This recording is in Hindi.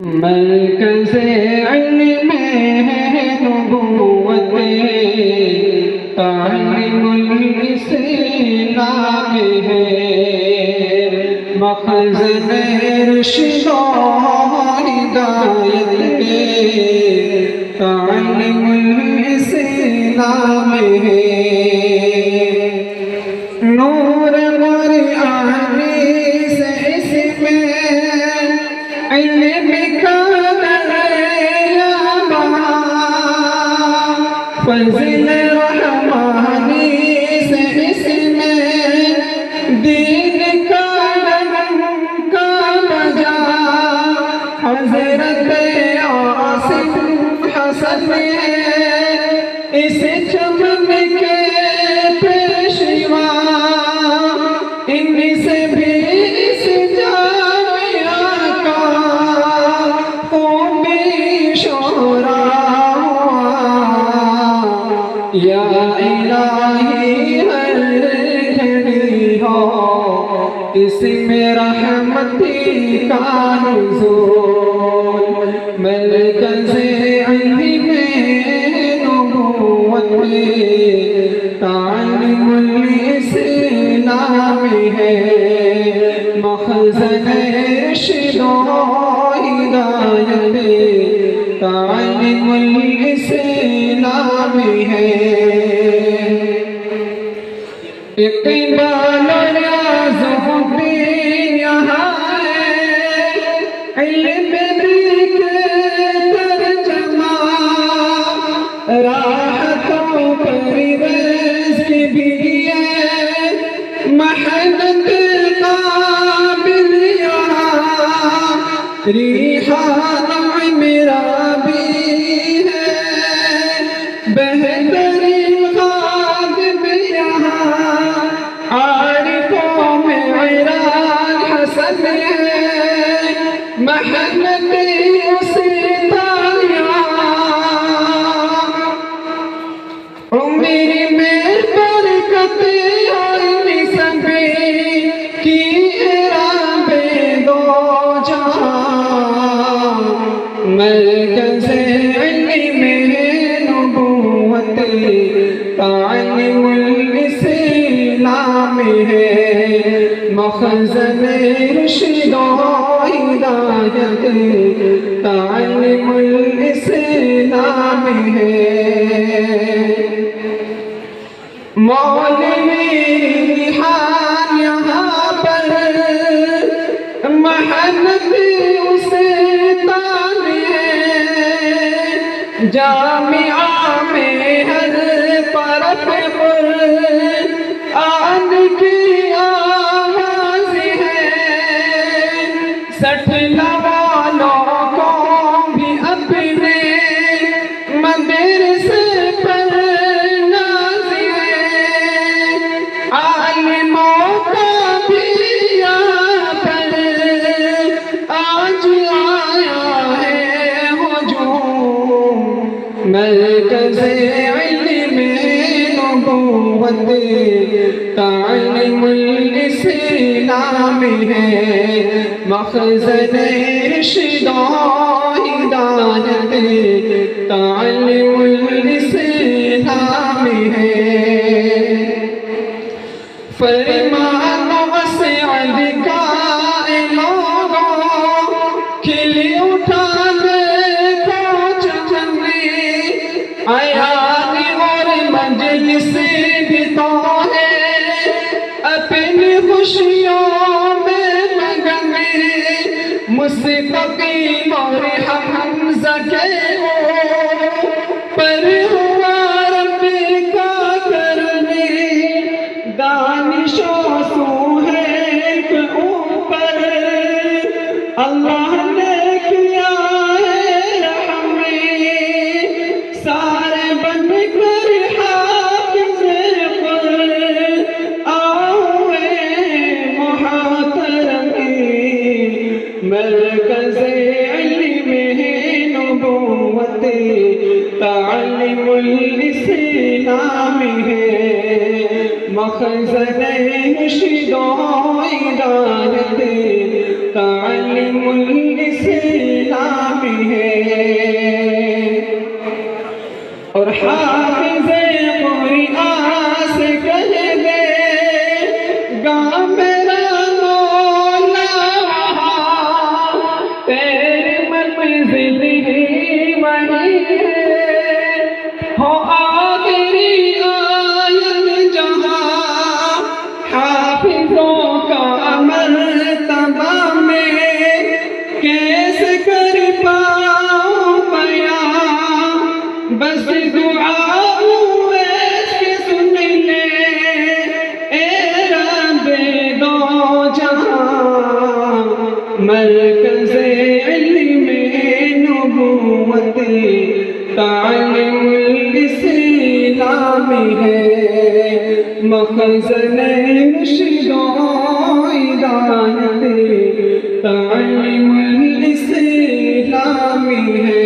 मरकज़े इल्म नबूवत तालीमुल इस्लाम है। मखज़न रुश्द हिदायत के तालीमुल इस्लाम है। नूर कुरानी से इसमें इल्म का दरिया बहा, फज़ल रहमानी से इसमें दीन का डंका बजा। हज़रत आसिफ हसन इस चमन के पेशवा, इनसे भी इस जामिया का खूबी शोरा या इलाही हर घड़ी हो इसमें रहमती का नुज़ूल। मरकज़े इल्म नबूवत तालीमुल इस्लाम है। मखज़न रुश्द हिदायत तालीमुल इस्लाम है। इक़बाल ज़ुहूरी यहाँ है, इल्म के तर्जुमा राहतों पर रिज़्क़ भी है। मेहनत काबिल यहाँ रिहान मेरा भी है। बेहतरीन खादिम यहाँ आरिफों में इमरान हसन है। मेहनत उसी ताया उम्र में बरकत आईनी सभी की राबे दो जहां। मरकज़े इल्म नबूवत तालीमुल इस्लाम है। मखज़न रुश्द हिदायत तालीमुल इस्लाम है। मौलवी रिहान यहाँ पर मेहनत उसे ताने, जामिया में हर तरफ पर आन की आवाज़ है। 60 वालों को भी अपने मदरसे पर नाज़ है। आलिमों का भी यहाँ पर आज आया है हुजूम। मरकज़े इल्म नबूवत तालीमुल इस्लाम है। मखज़न रुश्द हिदायत तालीमुल इस्लाम है। फरमान वसीअत का लोगों खिली उठा देखो चमने। अयान और मजलिस भी तो है अपनी खुशियों में मगन। मुस्तक़ीम और हमज़ा के पर हुआ रब्बी का करने। दानिशो सुहैब ऊपर अल्लाह ने किया है रहमे। सारे बन कर हाफ़िज़ आओए मुहतरमे। मरकज़े इल्म नबूवत तालीमुल इस्लाम है। मखज़न रुश्द हिदायत तालीमुल इस्लाम हाफिज़े कुरान से कह दे गा मेरा मौला तेरी मंजिल ही वही है हो आखिरी आयत जहाँ हाफिज़ों का मर्तबा में कैसे कर पाऊँ बयां बस दुआ ऐसे सुन ले ए रब्बे दो जहां मरकज़े इल्मे नबूवत तालीमुल इस्लामी है मखज़ने रुश्दो हिदायत तालीमुल इस्लामी है।